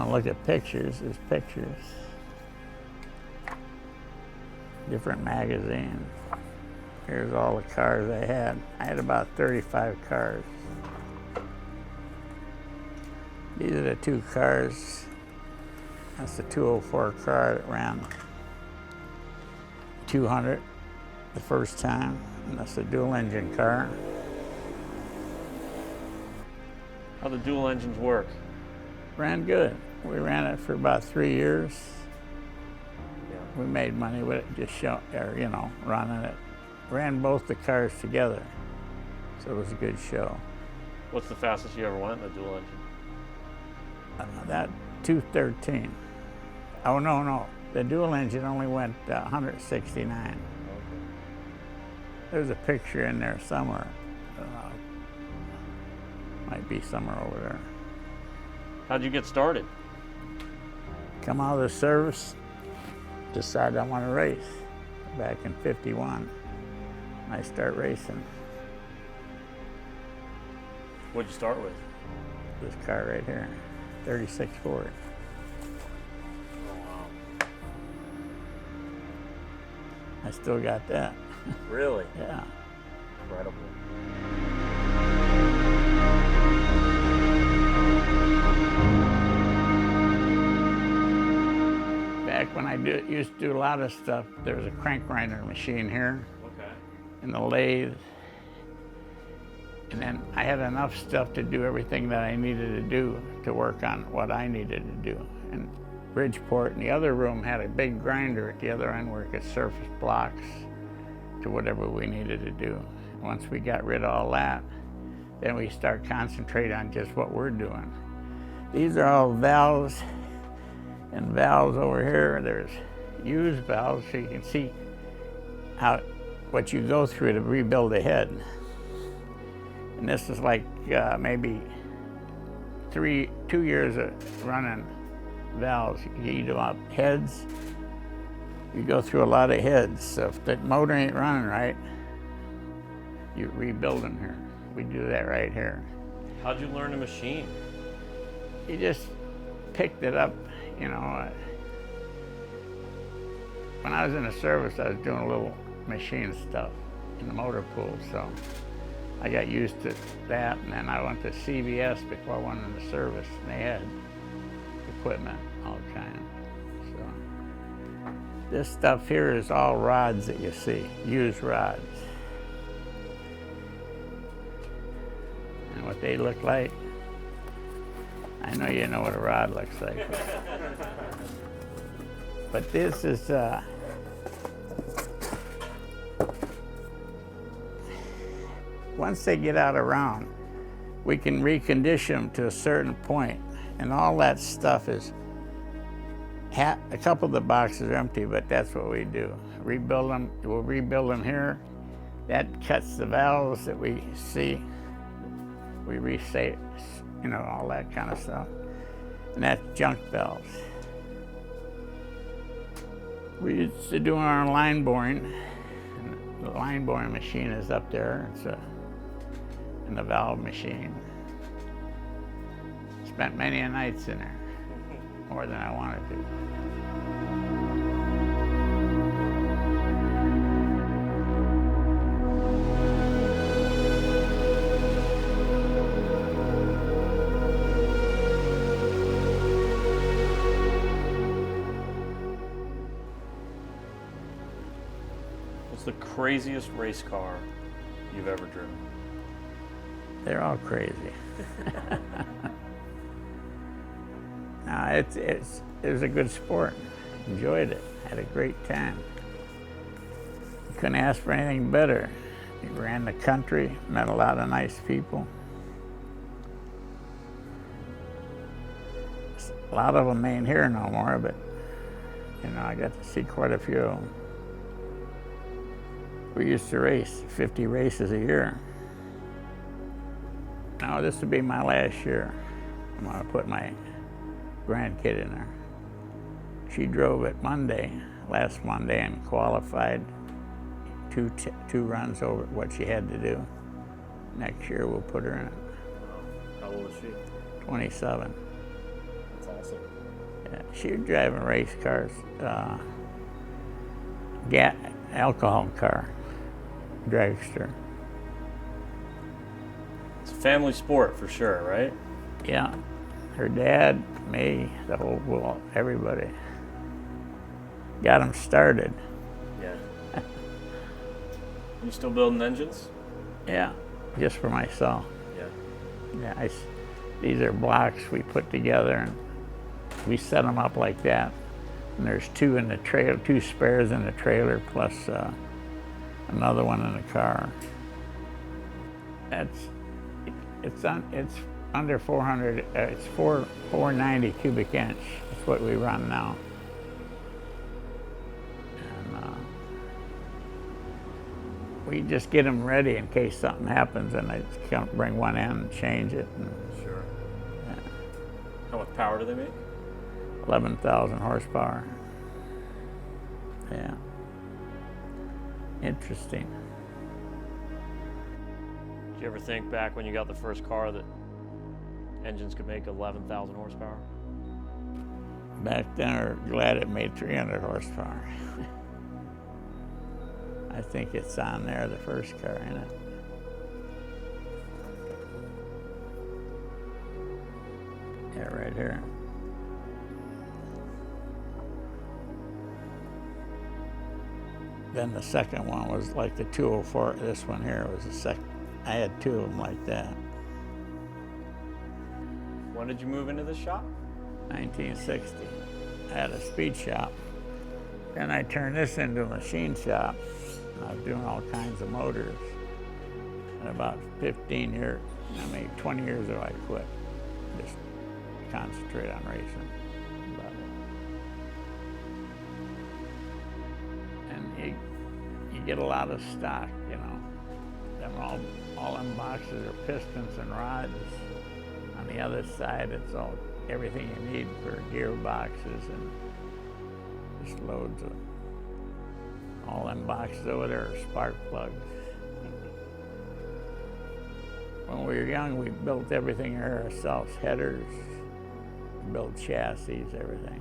want to look at pictures, there's pictures. Different magazines. Here's all the cars I had. I had about 35 cars. These are the two cars. That's the 204 car that ran 200 the first time, and that's a dual engine car. How the dual engines work? Ran good. We ran it for about 3 years. Yeah. We made money with it, just running it. Ran both the cars together, so it was a good show. What's the fastest you ever went in a dual engine? That 213. Oh, no. The dual engine only went 169. Okay. There's a picture in there somewhere. Might be somewhere over there. How'd you get started? Come out of the service, decided I want to race. Back in '51, I start racing. What'd you start with? This car right here, 36 Ford. Oh, wow. I still got that. Really? Yeah. Incredible. Back when I used to do a lot of stuff, there was a crank grinder machine here. Okay. And the lathe. And then I had enough stuff to do everything that I needed to do to work on what I needed to do. And Bridgeport in the other room had a big grinder at the other end where it could surface blocks to whatever we needed to do. Once we got rid of all that, then we start concentrating on just what we're doing. These are all valves, and valves over here, there's used valves, so you can see what you go through to rebuild a head. And this is like maybe 2 years of running valves. You do up heads, you go through a lot of heads. So if the motor ain't running right, you rebuild them here. We do that right here. How'd you learn a machine? You just picked it up, When I was in the service, I was doing a little machine stuff in the motor pool, so I got used to that, and then I went to CVS before I went into service, and they had equipment, all kinds. So this stuff here is all rods that you see, used rods. And what they look like, I know you know what a rod looks like. But this is, once they get out around, we can recondition them to a certain point, and all that stuff is, a couple of the boxes are empty, but that's what we do. Rebuild them, we'll rebuild them here. That cuts the valves that we see. We reset, all that kind of stuff. And that's junk valves. We used to do our line boring. And the line boring machine is up there. It's in the valve machine. Spent many a nights in there, more than I wanted to. What's the craziest race car you've ever driven? They're all crazy. No, it was a good sport. Enjoyed it. Had a great time. Couldn't ask for anything better. We ran the country, met a lot of nice people. A lot of them ain't here no more, but I got to see quite a few of them. We used to race 50 races a year. Now this will be my last year. I'm gonna put my grandkid in there. She drove it last Monday, and qualified two runs over what she had to do. Next year we'll put her in it. How old is she? 27. That's awesome. Yeah, she was driving race cars, alcohol car, Dragster. It's a family sport for sure, right? Yeah, her dad, me, the whole world, everybody. Got them started. Yeah. You still building engines? Yeah, just for myself. Yeah. Yeah, these are blocks we put together and we set them up like that. And there's two in the trailer, two spares in the trailer, plus another one in the car. It's under 400. It's 490 cubic inch. That's what we run now. And we just get them ready in case something happens, and I just come bring one in and change it. And, Sure. yeah. How much power do they make? 11,000 horsepower. Yeah. Interesting. Did you ever think back when you got the first car that engines could make 11,000 horsepower? Back then, we were glad it made 300 horsepower. I think it's on there, the first car in it. Yeah, right here. Then the second one was like the 204. This one here was the second. I had two of them like that. When did you move into this shop? 1960. I had a speed shop. Then I turned this into a machine shop. I was doing all kinds of motors. And about 15 years, 20 years ago, I quit. Just concentrate on racing. About it. And you get a lot of stock, you know. All them boxes are pistons and rods. On the other side, it's everything you need for gearboxes and just loads of all them boxes over there are spark plugs. When we were young, we built everything ourselves, headers, built chassis, everything.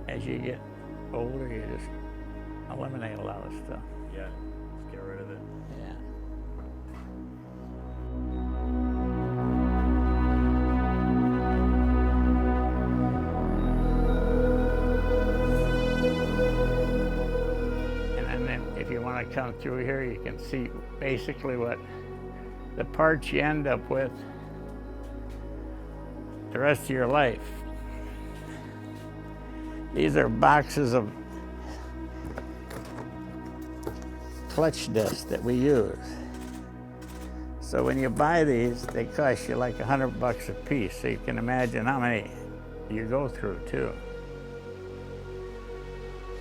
As you get older, you just eliminate a lot of stuff. Yeah, just get rid of it. Yeah. And then if you want to come through here, you can see basically what the parts you end up with the rest of your life. These are boxes of clutch discs that we use. So when you buy these, they cost you like $100 a piece. So you can imagine how many you go through too.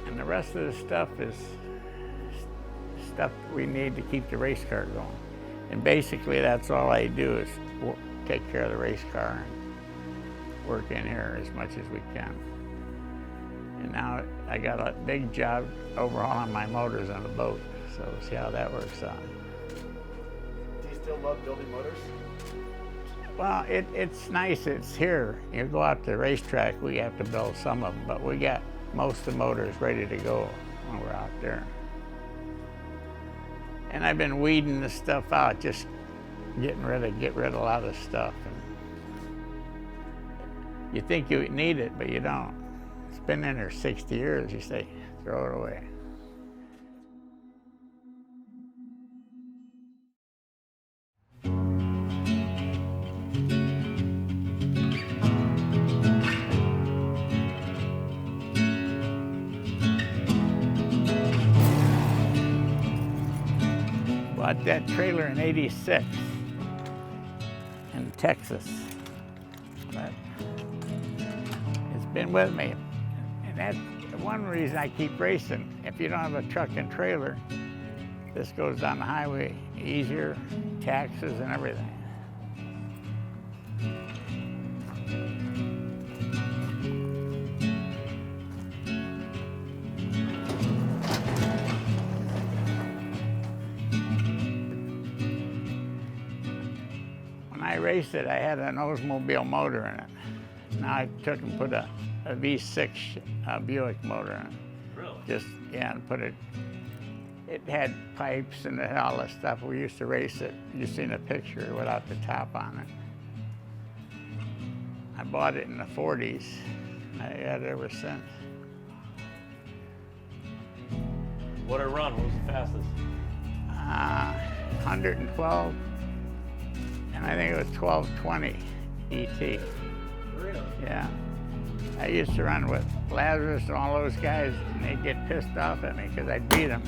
And the rest of the stuff is stuff we need to keep the race car going. And basically that's all I do is take care of the race car and work in here as much as we can. And now I got a big job overhauling my motors on the boat. So we'll see how that works out. Do you still love building motors? Well, it's nice. It's here. You go out to the racetrack, we have to build some of them, but we got most of the motors ready to go when we're out there. And I've been weeding this stuff out, just get rid of a lot of stuff. And you think you need it, but you don't. It's been in there 60 years, you say, throw it away. Bought that trailer in '86 in Texas. But it's been with me. And that's one reason I keep racing. If you don't have a truck and trailer, this goes down the highway easier, taxes and everything. When I raced it, I had an Oldsmobile motor in it. Now I took and put a V6 Buick motor in it. Really? Just, yeah, and put it, it had pipes and it had all this stuff. We used to race it. You seen a picture without the top on it. I bought it in the 40s. I had it ever since. What it run? What was the fastest? 112, and I think it was 1220 ET. Really? Yeah. I used to run with Lazarus and all those guys, and they'd get pissed off at me because I beat them.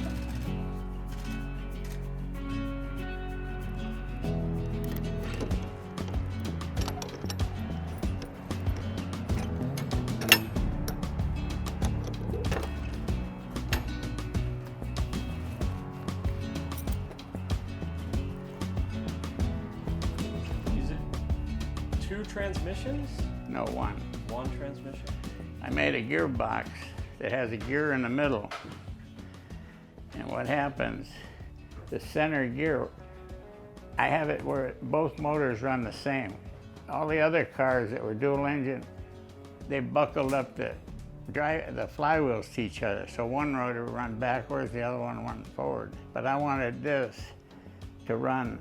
Is it 2 transmissions? No, one. 1 transmission? I made a gearbox that has a gear in the middle. And what happens, the center gear, I have it where both motors run the same. All the other cars that were dual engine, they buckled up the flywheels to each other. So one rotor would run backwards, the other one run forward. But I wanted this to run,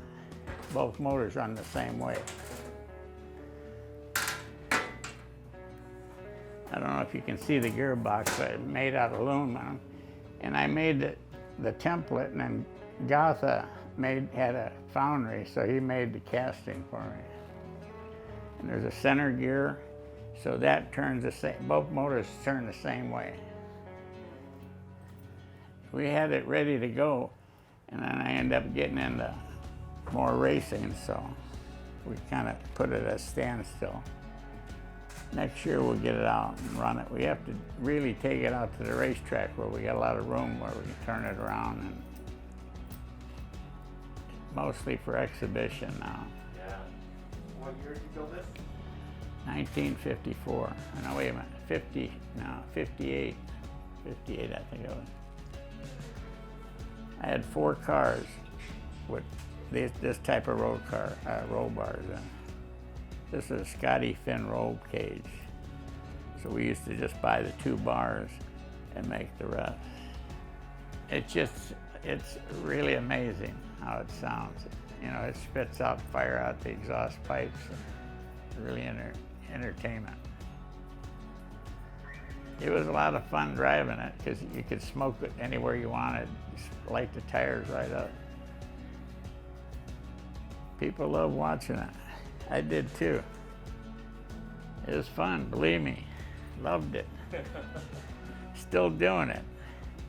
both motors run the same way. I don't know if you can see the gearbox, but it's made out of aluminum. And I made the template, and then Gotha had a foundry, so he made the casting for me. And there's a center gear, so that turns the same, both motors turn the same way. We had it ready to go, and then I ended up getting into more racing, so we kind of put it at a standstill. Next year we'll get it out and run it. We have to really take it out to the racetrack where we got a lot of room where we can turn it around, and mostly for exhibition now. Yeah. What year did you build this? 1954. No, wait a minute. 58. 58, I think it was. I had 4 cars with this type of roll bars in. This is a Scotty Finn roll cage. So we used to just buy the 2 bars and make the rest. It's really amazing how it sounds. You know, it spits out fire out the exhaust pipes. And really entertainment. It was a lot of fun driving it because you could smoke it anywhere you wanted. Just light the tires right up. People love watching it. I did too. It was fun, believe me. Loved it. Still doing it.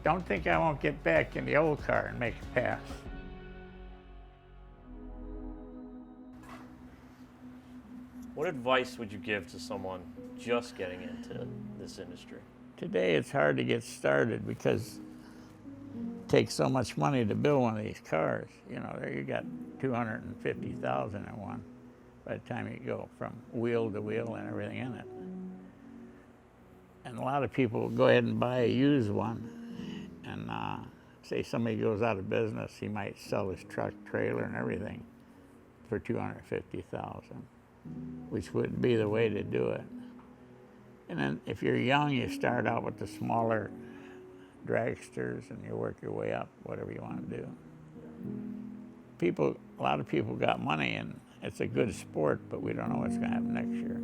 Don't think I won't get back in the old car and make it pass. What advice would you give to someone just getting into this industry? Today it's hard to get started because it takes so much money to build one of these cars. You know, there you got $250,000 in one by the time you go from wheel to wheel and everything in it. And a lot of people go ahead and buy a used one, and say somebody goes out of business, he might sell his truck, trailer, and everything for $250,000, which would be the way to do it. And then if you're young, you start out with the smaller dragsters and you work your way up, whatever you want to do. A lot of people got money, and it's a good sport, but we don't know what's going to happen next year.